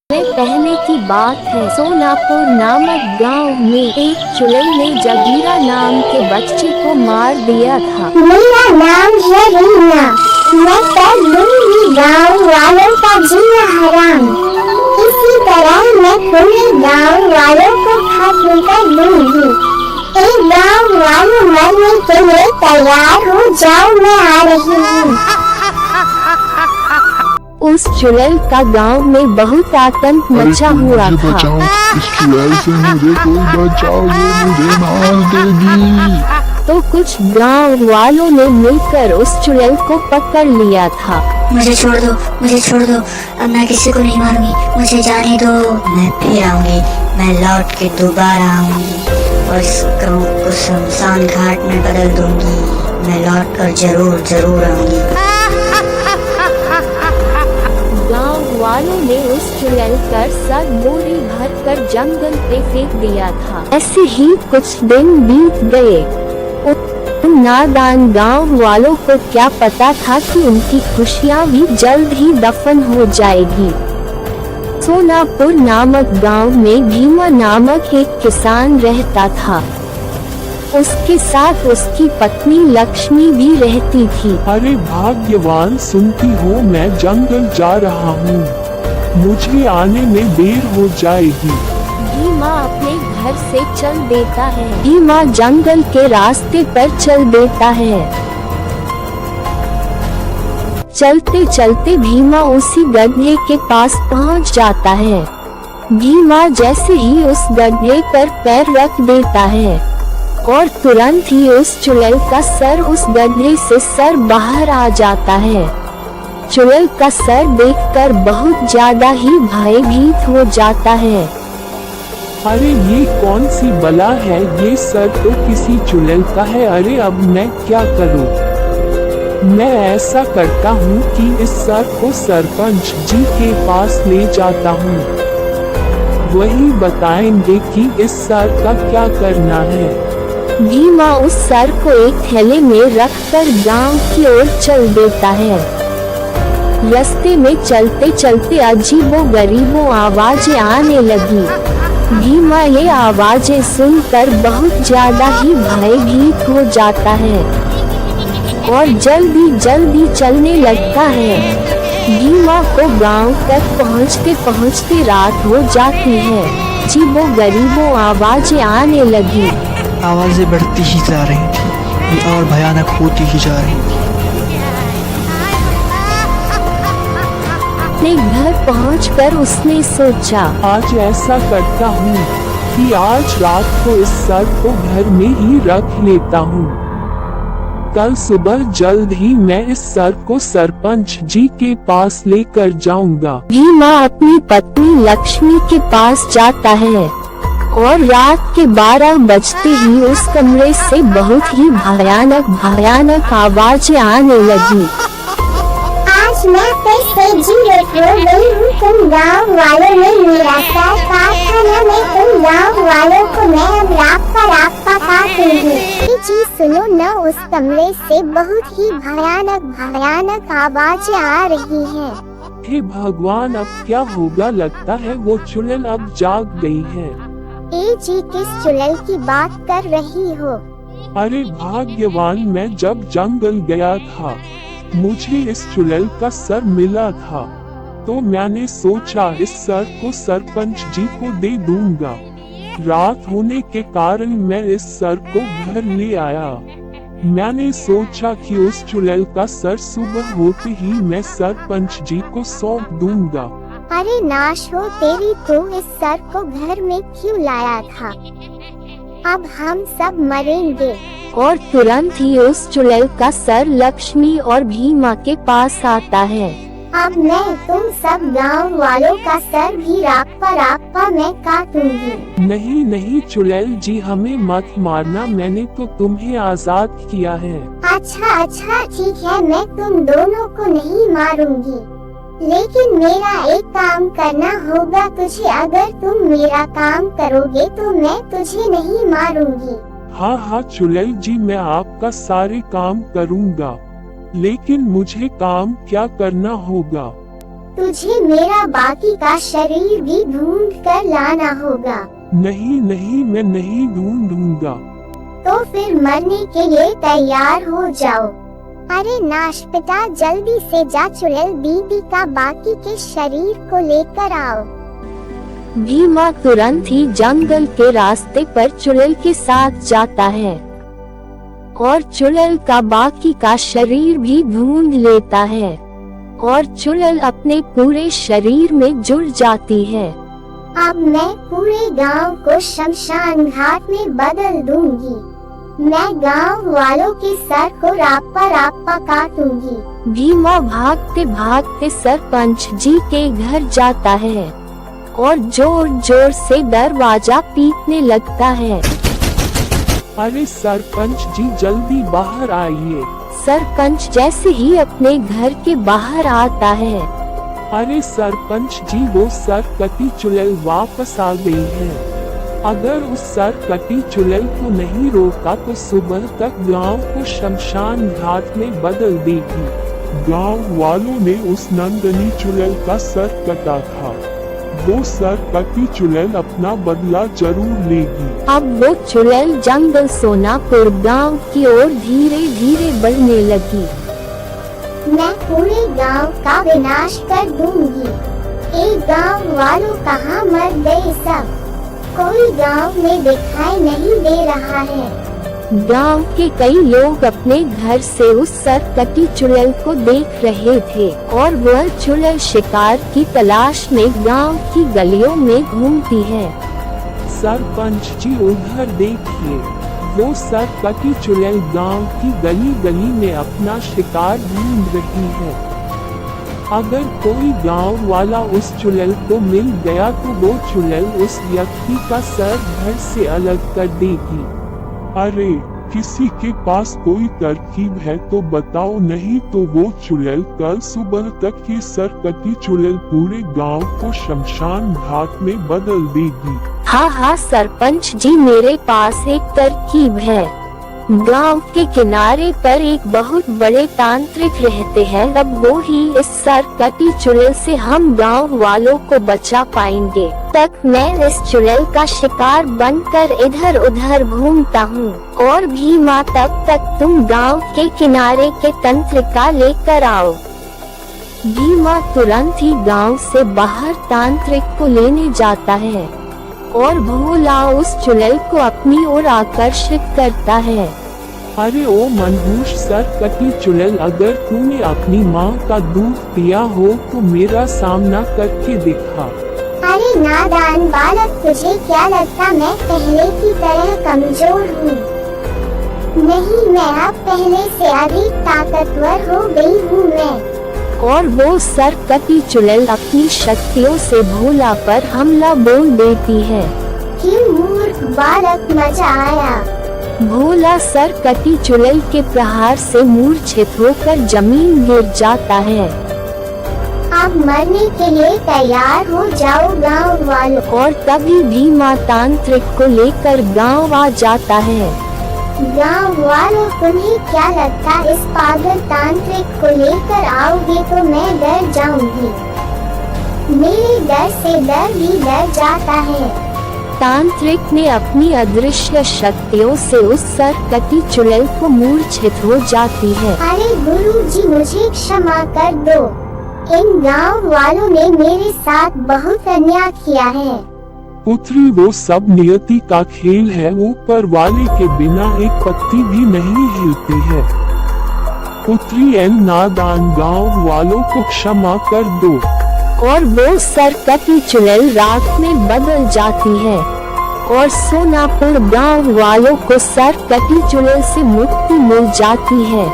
पहले की बात है। सोनापुर नामक गांव में एक चुड़ैल ने जगीरा नाम के बच्चे को मार दिया था। मेरा नाम है रीना, मैं कर दूंगी गाँव वालों का जीना हराम। इसी तरह मैं पूरे गाँव वालों को खत्म कर दूंगी। एक गाँव वालों मरने के लिए तैयार हो जाओ, मैं आ रही हूँ। उस चुड़ैल का गांव में बहुत आतंक मचा हुआ था। बचाओ, इस चुड़ैल से मुझे कोई बचाओ, ये मुझे मार देगी। तो कुछ गांव वालों ने मिलकर उस चुड़ैल को पकड़ लिया था। मुझे छोड़ दो, मुझे छोड़ दो, अब मैं किसी को नहीं मारूंगी, मुझे जाने दो। मैं फिर आऊंगी, मैं लौट के दोबारा आऊंगी और इस गाँव को शमशान घाट में बदल दूंगी। मैं लौट कर जरूर जरूर आऊंगी। गांव वालों ने उस चुड़ैल का सर बोरी भर कर जंगल पे फेंक दिया था। ऐसे ही कुछ दिन बीत गए। उन नादान गांव वालों को क्या पता था कि उनकी खुशियां भी जल्द ही दफन हो जाएगी। सोनापुर नामक गांव में भीमा नामक एक किसान रहता था। उसके साथ उसकी पत्नी लक्ष्मी भी रहती थी। अरे भाग्यवान, सुनती हो मैं जंगल जा रहा हूँ, मुझे आने में देर हो जाएगी। भीमा अपने घर से चल देता है। भीमा जंगल के रास्ते पर चल देता है। चलते चलते भीमा उसी गड्ढे के पास पहुँच जाता है। भीमा जैसे ही उस गड्ढे पर पैर रख देता है और तुरंत ही उस चुड़ैल का सर उस गड्ढे से सर बाहर आ जाता है। चुड़ैल का सर देखकर बहुत ज्यादा ही भयभीत हो जाता है। अरे ये कौन सी बला है, ये सर तो किसी चुड़ैल का है। अरे अब मैं क्या करूं? मैं ऐसा करता हूं कि इस सर को सरपंच जी के पास ले जाता हूं, वही बताएंगे कि इस सर का क्या करना है। भीमा उस सर को एक थैले में रखकर गांव की ओर चल देता है। रास्ते में चलते चलते अजीबोगरीबों आवाजें आने लगी। भीमा ये आवाजें सुनकर बहुत ज्यादा ही भयभीत हो जाता है और जल्दी जल्दी चलने लगता है। भीमा को गांव तक पहुंचते पहुंचते रात हो जाती है। अजीबोगरीबों आवाजें आने लगी। आवाजें बढ़ती ही जा रही थी, ये और भयानक होती ही जा रही थी। अपने घर पहुंचकर उसने सोचा, आज ऐसा करता हूँ कि आज रात को इस सर को घर में ही रख लेता हूँ। कल सुबह जल्द ही मैं इस सर को सरपंच जी के पास लेकर जाऊंगा। भीमा अपनी पत्नी लक्ष्मी के पास जाता है और रात के 12 बजते ही उस कमरे से बहुत ही भयानक आवाजें आने लगी। आज मैं फिर से जीवित हो गई हूँ। तुम गाँव वालों ने मेरा सर काटा ना, मैं तुम गाँव वालों को मैं अब रापा काटूंगी। जी सुनो न, उस कमरे से बहुत ही भयानक आवाजें आ रही हैं। हे भगवान, अब क्या होगा? लगता है वो चुड़ैल अब जाग गई है। ए जी, किस चुड़ैल की बात कर रही हो? अरे भाग्यवान, मैं जब जंगल गया था मुझे इस चुड़ैल का सर मिला था, तो मैंने सोचा इस सर को सरपंच जी को दे दूंगा। रात होने के कारण मैं इस सर को घर ले आया। मैंने सोचा कि उस चुड़ैल का सर सुबह होते ही मैं सरपंच जी को सौंप दूंगा। अरे नाश हो तेरी, तू इस सर को घर में क्यों लाया था? अब हम सब मरेंगे। और तुरंत ही उस चुड़ैल का सर लक्ष्मी और भीमा के पास आता है। अब मैं तुम सब गांव वालों का सर भी रापा मैं काटूंगी। नहीं नहीं चुड़ैल जी, हमें मत मारना, मैंने तो तुम्हें आजाद किया है। अच्छा ठीक है, मैं तुम दोनों को नहीं मारूंगी, लेकिन मेरा एक काम करना होगा तुझे। अगर तुम मेरा काम करोगे तो मैं तुझे नहीं मारूंगी। हाँ चुड़ैल जी, मैं आपका सारे काम करूँगा, लेकिन मुझे काम क्या करना होगा? तुझे मेरा बाकी का शरीर भी ढूंढ कर लाना होगा। नहीं नहीं, मैं नहीं ढूंढूंगा। तो फिर मरने के लिए तैयार हो जाओ। अरे नाशपिता, जल्दी से जा चुड़ैल दीदी का बाकी के शरीर को लेकर आओ। भीमा तुरंत ही जंगल के रास्ते पर चुड़ैल के साथ जाता है और चुड़ैल का बाकी का शरीर भी ढूंढ लेता है और चुड़ैल अपने पूरे शरीर में जुड़ जाती है। अब मैं पूरे गांव को शमशान घाट में बदल दूंगी। मैं गांव वालों के सर को राप्पा राप्पा काटूंगी। भीमा भागते भागते सरपंच जी के घर जाता है और जोर जोर से दरवाजा पीटने लगता है। अरे सरपंच जी, जल्दी बाहर आइए। सरपंच जैसे ही अपने घर के बाहर आता है, अरे सरपंच जी, वो सरकटी चुड़ैल वापस आ गई है। अगर उस सरकटी चुड़ैल को नहीं रोका तो सुबह तक गांव को शमशान घाट में बदल देगी। गांव वालों ने उस नंदनी चुड़ैल का सर कटा था। वो सरकटी चुड़ैल अपना बदला जरूर लेगी। अब वो चुड़ैल जंगल सोनापुर गांव की ओर धीरे धीरे बढ़ने लगी। मैं पूरे गांव का विनाश कर दूंगी। एक गांव वालों कहाँ मर गए सब? कोई गांव में दिखाई नहीं दे रहा है। गांव के कई लोग अपने घर से उस सरकटी चुड़ैल को देख रहे थे और वह चुड़ैल शिकार की तलाश में गांव की गलियों में घूमती है। सरपंच जी, उधर देखिए, वो सरकटी चुड़ैल गांव की गली गली में अपना शिकार ढूंढ रही है। अगर कोई गांव वाला उस चुड़ैल को मिल गया तो वो चुड़ैल उस व्यक्ति का सर घर से अलग कर देगी। अरे, किसी के पास कोई तरकीब है तो बताओ, नहीं तो वो चुड़ैल कल सुबह तक ये सरकटी चुड़ैल पूरे गांव को शमशान घाट में बदल देगी। हाँ सरपंच जी, मेरे पास एक तरकीब है। गांव के किनारे पर एक बहुत बड़े तांत्रिक रहते हैं। अब वो ही इस सरकटी चुड़ैल से हम गांव वालों को बचा पाएंगे। तक मैं इस चुड़ैल का शिकार बनकर इधर उधर घूमता हूँ और भीमा तब तक तुम गांव के किनारे के तंत्रिका लेकर आओ। भीमा तुरंत ही गांव से बाहर तांत्रिक को लेने जाता है और भोला उस चुड़ैल को अपनी ओर आकर्षित करता है। अरे ओ मनहूस सरकटी चुड़ैल, अगर तूने अपनी माँ का दूध पिया हो तो मेरा सामना करके दिखा। अरे नादान बालक, तुझे क्या लगता मैं पहले की तरह कमजोर हूँ? नहीं, मैं अब पहले से अधिक ताकतवर हो गई हूँ मैं। और वो सरकटी चुड़ैल अपनी शक्तियों से भोला पर हमला बोल देती है। क्यों मूर्ख बालक, मजा आया। भोला सरकटी चुड़ैल के प्रहार से मूर्छित होकर जमीन गिर जाता है। अब मरने के लिए तैयार हो जाओ गांव वालों। और तभी भीमा तांत्रिक को लेकर गांव आ जाता है। गांव वालों, तुम्हें क्या लगता इस पागल तांत्रिक को लेकर आओगे तो मैं डर जाऊंगी। मेरे डर से डर भी डर जाता है। तांत्रिक ने अपनी अदृश्य शक्तियों से उस सरकटी चुड़ैल को मूर्छित हो जाती है। अरे गुरुजी, मुझे क्षमा कर दो। इन गांव वालों ने मेरे साथ बहुत अन्याय किया है। पुत्री, वो सब नियति का खेल है। ऊपर वाले के बिना एक पत्ती भी नहीं हिलती है। पुत्री, इन नादान गांव वालों को क्षमा कर दो। और वो सरकटी चुड़ैल रात में बदल जाती है और सोनापुर गांव वालों को सरकटी चुड़ैल से मुक्ति मिल जाती है।